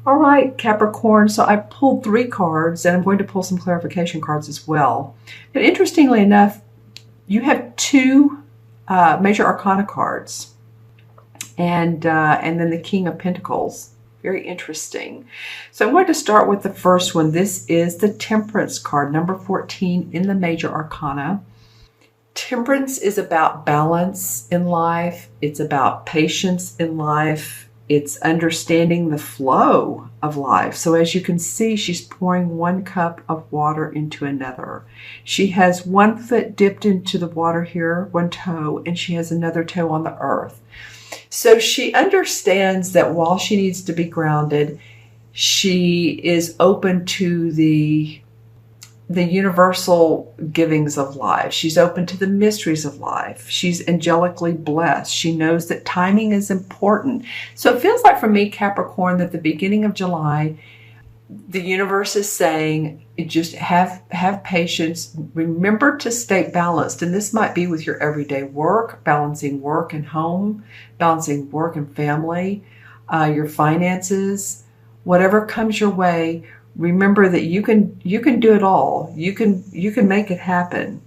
All right, Capricorn. So I pulled 3 cards, and I'm going to pull some clarification cards as well. But interestingly enough, you have 2 major arcana cards, and then the King of Pentacles. Very interesting. So I'm going to start with the first one. This is the Temperance card, number 14 in the major arcana. Temperance is about balance in life. It's about patience in life. It's understanding the flow of life. So as you can see, she's pouring 1 cup of water into another. She has 1 foot dipped into the water here, 1 toe, and she has another toe on the earth. So she understands that while she needs to be grounded, she is open to the universal givings of life. She's open to the mysteries of life. She's angelically blessed. She knows that timing is important. So it feels like for me, Capricorn, that the beginning of July, the universe is saying, just have patience. Remember to stay balanced. And this might be with your everyday work, balancing work and home, balancing work and family, your finances, whatever comes your way. Remember that you can do it all. You can make it happen.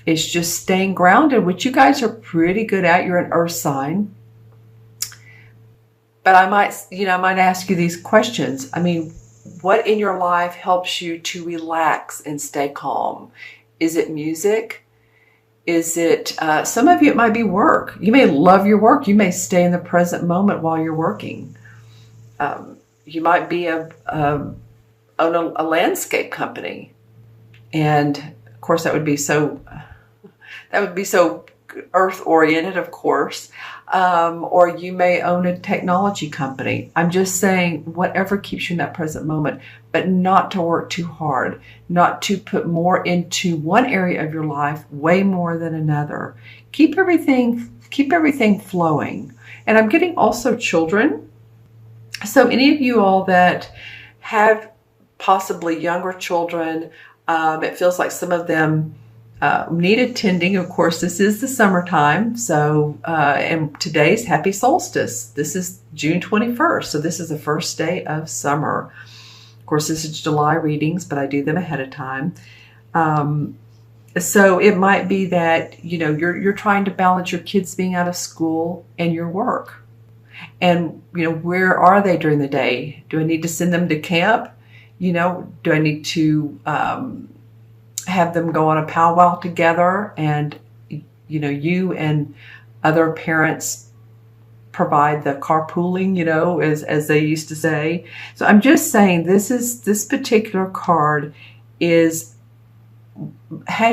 It's just staying grounded, which you guys are pretty good at. You're an earth sign. But I might ask you these questions. I mean, what in your life helps you to relax and stay calm? Is it music? Is it, some of you, it might be work. You may love your work. You may stay in the present moment while you're working. You might be own a landscape company. And of course that would be so earth oriented, of course. Or you may own a technology company. I'm just saying whatever keeps you in that present moment, but not to work too hard, not to put more into one area of your life, way more than another. Keep everything flowing. And I'm getting also children. So any of you all that have possibly younger children, it feels like some of them need attending. Of course, this is the summertime. So, and today's happy solstice. This is June 21st. So this is the first day of summer. Of course, this is July readings, but I do them ahead of time. So it might be that, you're trying to balance your kids being out of school and your work. And, where are they during the day? Do I need to send them to camp? Do I need to, have them go on a powwow together, and you and other parents provide the carpooling, as they used to say. So I'm just saying this particular card has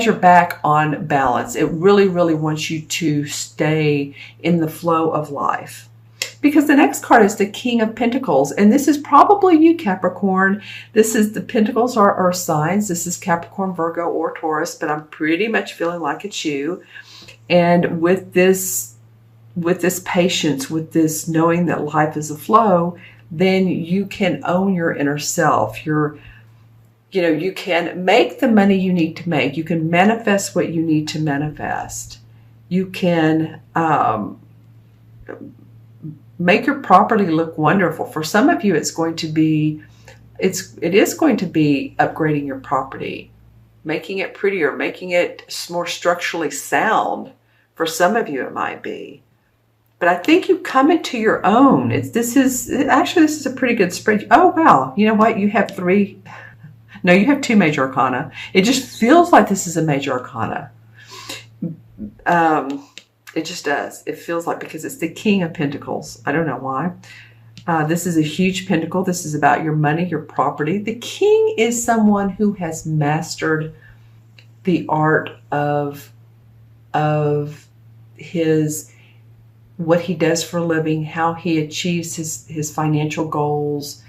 your back on balance. It really, really wants you to stay in the flow of life. Because the next card is the King of Pentacles. And this is probably you, Capricorn. The Pentacles are earth signs. This is Capricorn, Virgo, or Taurus, but I'm pretty much feeling like it's you. And with this patience, with this knowing that life is a flow, then you can own your inner self. You can make the money you need to make. You can manifest what you need to manifest. You can make your property look wonderful. For some of you, it is going to be upgrading your property, making it prettier, making it more structurally sound. For some of you, it might be. But I think you come into your own. This is a pretty good spread. Oh, wow. You know what? You have 3. No, you have 2 major arcana. It just feels like this is a major arcana. It just does. It feels like, because it's the King of Pentacles. I don't know why. This is a huge pentacle. This is about your money, your property. The king is someone who has mastered the art of what he does for a living, how he achieves his financial goals.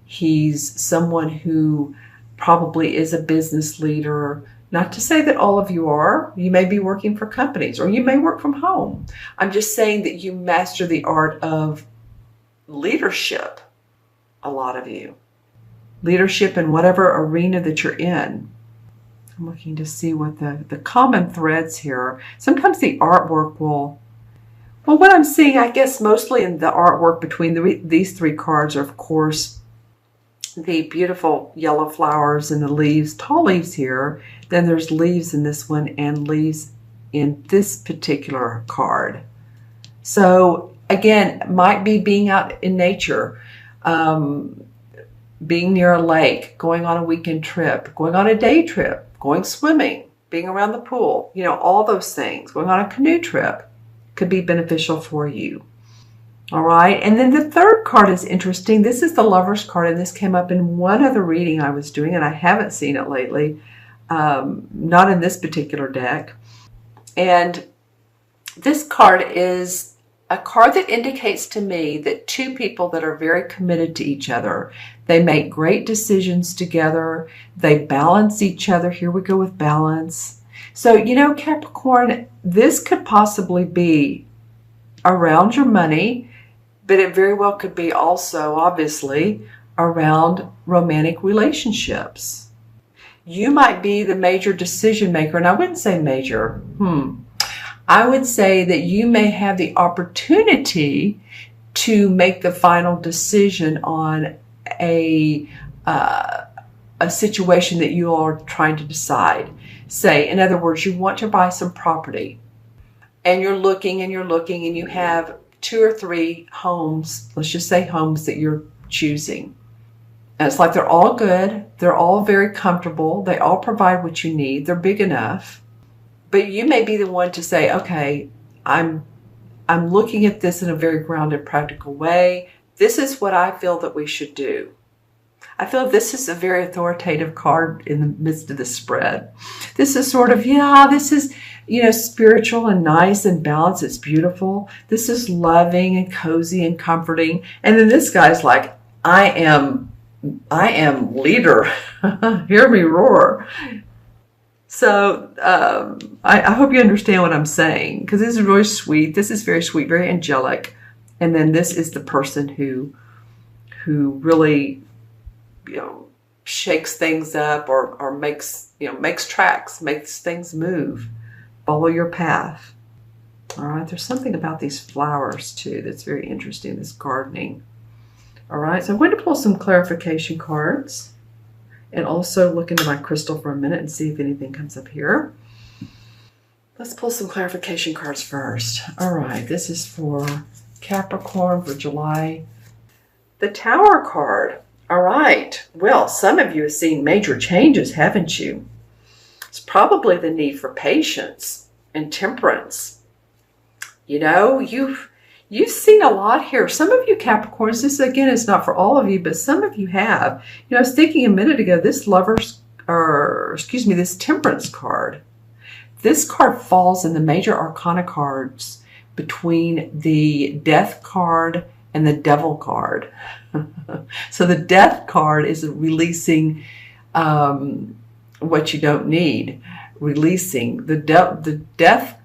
He's someone who probably is a business leader. Not to say that all of you are. You may be working for companies, or you may work from home. I'm just saying that you master the art of leadership, a lot of you. Leadership in whatever arena that you're in. I'm looking to see what the common threads here. Sometimes the artwork will... Well, what I'm seeing, I guess, mostly in the artwork between these 3 cards are, of course, the beautiful yellow flowers and the leaves, tall leaves here. Then there's leaves in this one and leaves in this particular card. So again, might be being out in nature, being near a lake, going on a weekend trip, going on a day trip, going swimming, being around the pool, you know, all those things, going on a canoe trip could be beneficial for you. All right. And then the third card is interesting. This is the Lover's card, and this came up in one other reading I was doing, and I haven't seen it lately, not in this particular deck. And this card is a card that indicates to me that two people that are very committed to each other, they make great decisions together, they balance each other. Here we go with balance. So, you know, Capricorn, this could possibly be around your money, but it very well could be also, obviously, around romantic relationships. You might be the major decision maker, and I wouldn't say major. I would say that you may have the opportunity to make the final decision on a situation that you are trying to decide. Say, in other words, you want to buy some property, and you're looking and you're looking, and you have 2 or 3 homes, let's just say homes that you're choosing. And it's like they're all good, they're all very comfortable, they all provide what you need, they're big enough. But you may be the one to say, okay, I'm looking at this in a very grounded, practical way. This is what I feel that we should do. I feel this is a very authoritative card in the midst of the spread. This is sort of, yeah, this is, you know, spiritual and nice and balanced. It's beautiful. This is loving and cozy and comforting. And then this guy's like, I am leader. Hear me roar. So I hope you understand what I'm saying, because this is really sweet. This is very sweet, very angelic. And then this is the person who really, you know, shakes things up or makes tracks, makes things move. Follow your path. All right, there's something about these flowers too that's very interesting, this gardening. All right, so I'm going to pull some clarification cards and also look into my crystal for a minute and see if anything comes up here. Let's pull some clarification cards first. All right, this is for Capricorn for July. The Tower card. All right, well, some of you have seen major changes, haven't you? It's probably the need for patience and temperance. You know, you've seen a lot here. Some of you Capricorns, this again is not for all of you, but some of you have. You know, I was thinking a minute ago, this this Temperance card. This card falls in the major arcana cards between the Death card and the Devil card. So the Death card is releasing what you don't need. Releasing. The Death,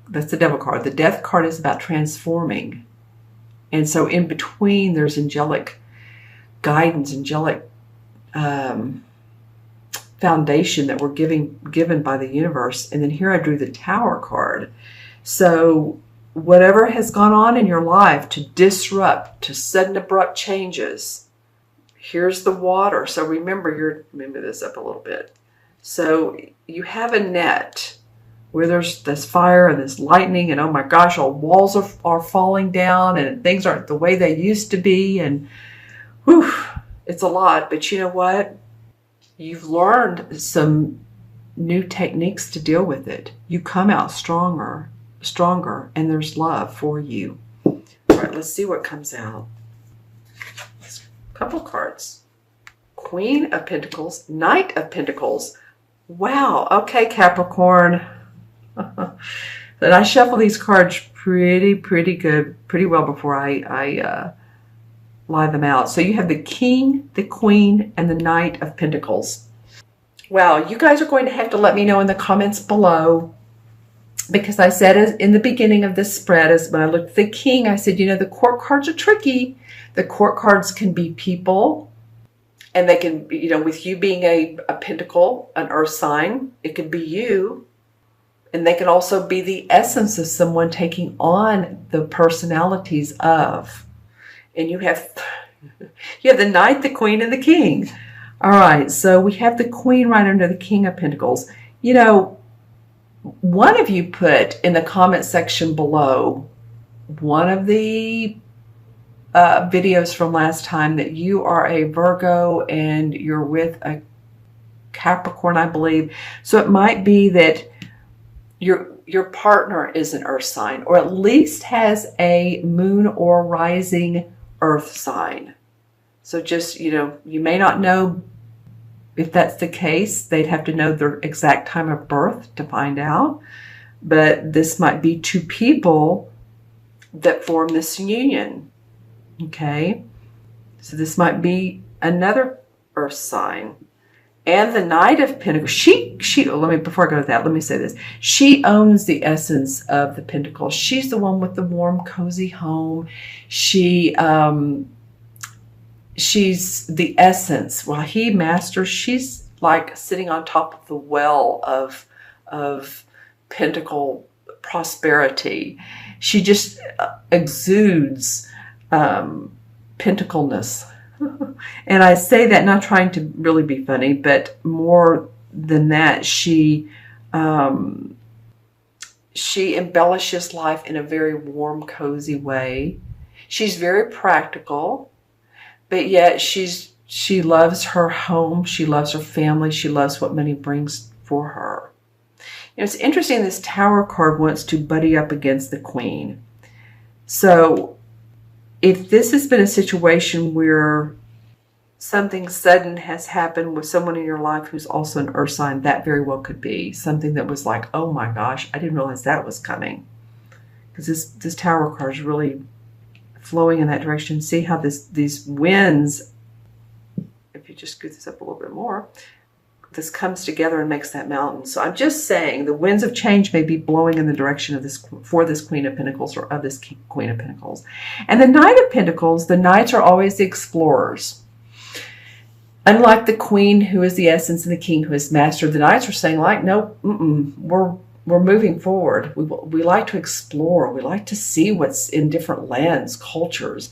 that's the Devil card. The Death card is about transforming. And so in between, there's angelic guidance, angelic foundation that we're given by the universe. And then here I drew the Tower card. So whatever has gone on in your life to disrupt, to sudden abrupt changes, here's the water. So remember, move this up a little bit. So you have a net where there's this fire and this lightning, and oh my gosh, all walls are falling down and things aren't the way they used to be, and whew, it's a lot. But you know what? You've learned some new techniques to deal with it. You come out stronger, and there's love for you. All right, let's see what comes out. A couple cards. Queen of Pentacles, Knight of Pentacles. Wow, okay, Capricorn. Then I shuffle these cards pretty good, pretty well before I lie them out. So you have the King, the Queen, and the Knight of Pentacles. Wow, you guys are going to have to let me know in the comments below, because I said in the beginning of this spread, as when I looked at the King, I said, you know, the Court cards are tricky. The Court cards can be people, and they can, you know, with you being a Pentacle, an Earth sign, it could be you. And they can also be the essence of someone taking on the personalities of. And you have You have the Knight, the Queen, and the King. All right, so we have the Queen right under the King of Pentacles. You know, one of you put in the comment section below one of the videos from last time that you are a Virgo and you're with a Capricorn, I believe. So it might be that your partner is an earth sign, or at least has a moon or rising earth sign. So just, you know, you may not know if that's the case. They'd have to know their exact time of birth to find out. But this might be two people that form this union. Okay. So this might be another earth sign. And the Knight of Pentacles, before I go to that, let me say this. She owns the essence of the Pentacles. She's the one with the warm, cozy home. She's the essence. While he masters, she's like sitting on top of the well of pentacle prosperity. She just exudes pentacleness. And I say that not trying to really be funny, but more than that, she embellishes life in a very warm, cozy way. She's very practical, but yet she loves her home. She loves her family. She loves what money brings for her. You know, it's interesting. This Tower card wants to buddy up against the Queen. So if this has been a situation where something sudden has happened with someone in your life who's also an earth sign, that very well could be something that was like, oh my gosh, I didn't realize that was coming. Because this Tower card is really flowing in that direction. See how these winds, if you just scoot this up a little bit more, this comes together and makes that mountain. So I'm just saying the winds of change may be blowing in the direction of this, for this Queen of Pentacles, or of this Queen of Pentacles. And the Knight of Pentacles, the Knights are always the explorers. Unlike the Queen, who is the essence, and the King, who is master, the Knights are saying, like, no, we're moving forward. We like to explore. We like to see what's in different lands, cultures.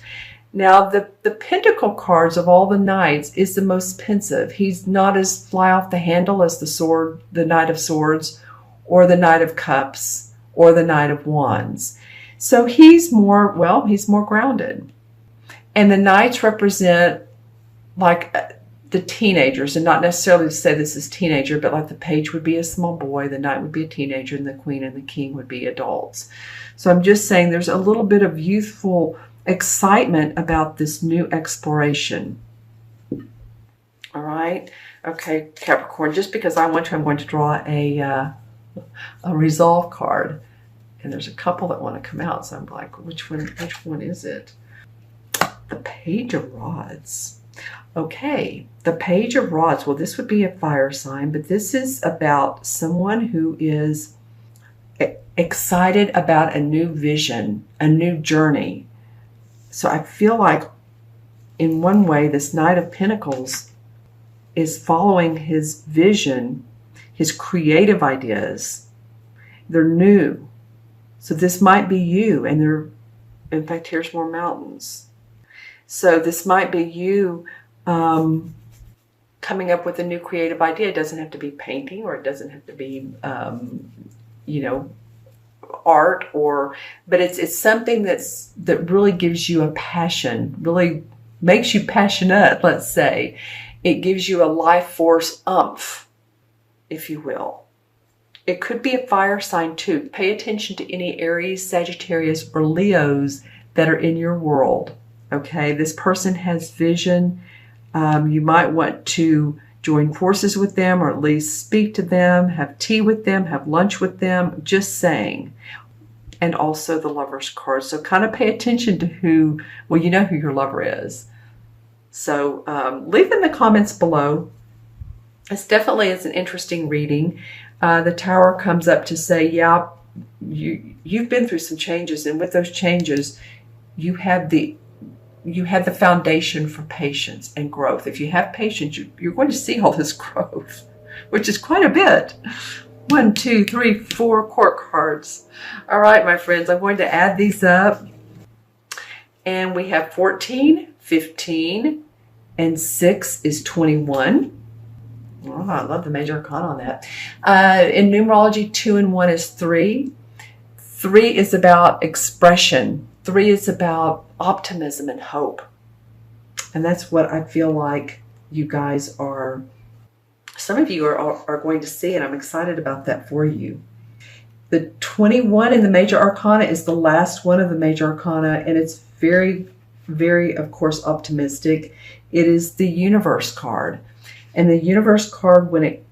Now, the Pentacle cards of all the Knights is the most pensive. He's not as fly off the handle as the Knight of Swords, or the Knight of Cups, or the Knight of Wands. So he's more grounded. And the Knights represent like the teenagers, and not necessarily to say this is teenager, but like the Page would be a small boy, the Knight would be a teenager, and the Queen and the King would be adults. So I'm just saying there's a little bit of youthful excitement about this new exploration. All right. Okay, Capricorn, just because I want to, I'm going to draw a resolve card. And there's a couple that want to come out. So I'm like, which one is it? The Page of Rods. Okay, the Page of Rods. Well, this would be a fire sign, but this is about someone who is excited about a new vision, a new journey. So I feel like in one way, this Knight of Pentacles is following his vision, his creative ideas. They're new. So this might be you, and in fact, here's more mountains. So this might be you coming up with a new creative idea. It doesn't have to be painting, or it doesn't have to be, art, but it's something that really gives you a passion, really makes you passionate, let's say. It gives you a life force umph, if you will. It could be a fire sign too. Pay attention to any Aries, Sagittarius, or Leos that are in your world. Okay, this person has vision. You might want to join forces with them, or at least speak to them, have tea with them, have lunch with them, just saying. And also the Lover's card. So kind of pay attention to who your lover is. So leave in the comments below. It's an interesting reading. The Tower comes up to say, yeah, you've been through some changes, and with those changes, you have the foundation for patience and growth. If you have patience, you're going to see all this growth, which is quite a bit. 1, 2, 3, 4 court cards. All right, my friends, I'm going to add these up. And we have 14, 15, and 6 is 21. Oh, I love the major arcana on that. In numerology, 2 and 1 is 3. 3 is about expression. 3 is about optimism and hope. And that's what I feel like you guys are, some of you are going to see, and I'm excited about that for you. The 21 in the major arcana is the last one of the major arcana, and it's very, very, of course, optimistic. It is the universe card. And the universe card, when it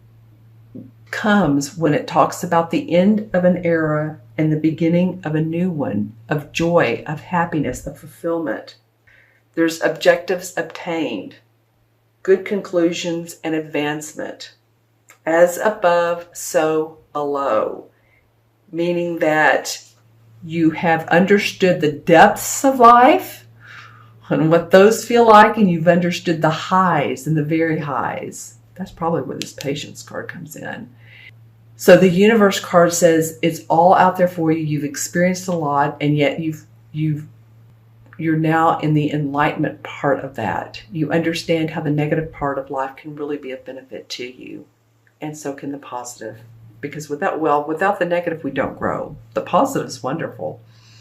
comes, when it talks about the end of an era and the beginning of a new one, of joy, of happiness, of fulfillment. There's objectives obtained, good conclusions, and advancement. As above, so below. Meaning that you have understood the depths of life and what those feel like, and you've understood the highs and the very highs. That's probably where this patience card comes in. So the universe card says it's all out there for you. You've experienced a lot, and yet you're now in the enlightenment part of that. You understand how the negative part of life can really be a benefit to you, and so can the positive. Because without the negative, we don't grow. The positive is wonderful.